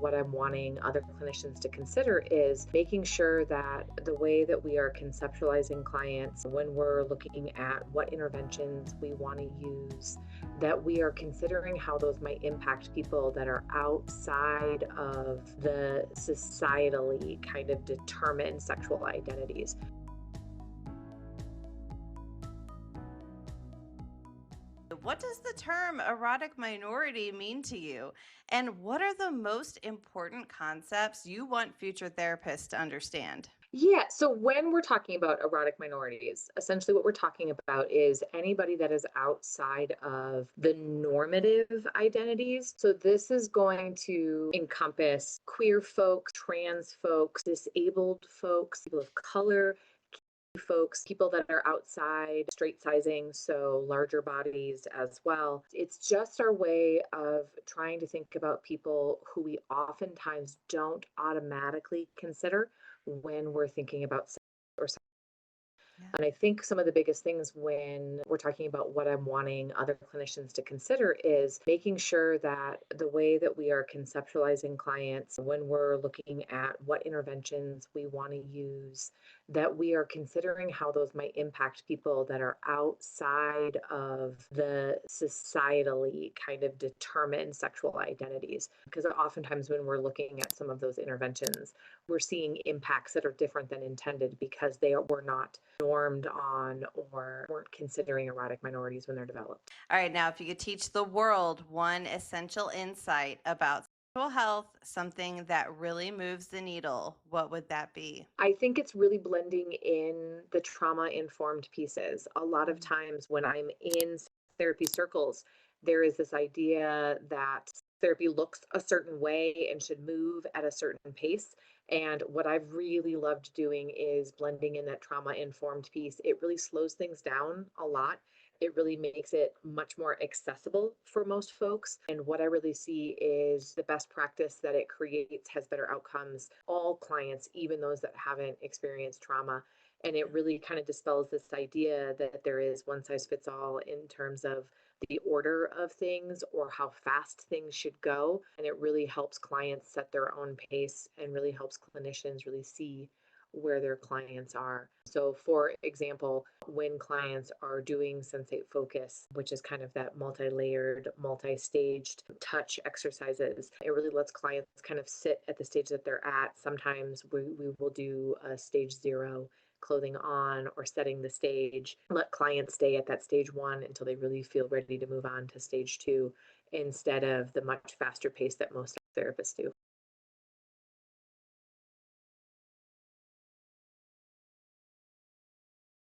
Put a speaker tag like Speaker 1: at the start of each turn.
Speaker 1: what I'm wanting other clinicians to consider is making sure that the way that we are conceptualizing clients when we're looking at what interventions we want to use, that we are considering how those might impact people that are outside of the societally kind of determined sexual identities.
Speaker 2: What does the term erotic minority mean to you? And what are the most important concepts you want future therapists to understand?
Speaker 1: Yeah, so when we're talking about erotic minorities, essentially what we're talking about is anybody that is outside of the normative identities. So this is going to encompass queer folks, trans folks, disabled folks, people of color, folks, people that are outside straight sizing, so larger bodies as well. It's just our way of trying to think about people who we oftentimes don't automatically consider when we're thinking about sex or
Speaker 2: Yeah.
Speaker 1: and I think some of the biggest things when we're talking about what I'm wanting other clinicians to consider is making sure that the way that we are conceptualizing clients when we're looking at what interventions we want to use, that we are considering how those might impact people that are outside of the societally kind of determined sexual identities. Because oftentimes when we're looking at some of those interventions, we're seeing impacts that are different than intended because were not normed on or weren't considering erotic minorities when they're developed.
Speaker 2: All right, now, if you could teach the world one essential insight about sexual health, something that really moves the needle, what would that be?
Speaker 1: I think it's really blending in the trauma informed pieces. A lot of
Speaker 2: Mm.
Speaker 1: times when I'm in therapy circles, there is this idea that therapy looks a certain way and should move at a certain pace. And what I've really loved doing is blending in that trauma informed piece. It really slows things down a lot. It really makes it much more accessible for most folks. And what I really see is the best practice that it creates has better outcomes. All clients, even those that haven't experienced trauma. And it really kind of dispels this idea that there is one size fits all in terms of the order of things or how fast things should go. And it really helps clients set their own pace and really helps clinicians really see where their clients are. So, for example, when clients are doing Sensate Focus, which is kind of that multi layered, multi staged touch exercises, it really lets clients kind of sit at the stage that they're at. Sometimes we will do a stage zero clothing on or setting the stage, let clients stay at that stage one until they really feel ready to move on to stage two instead of the much faster pace that most therapists do.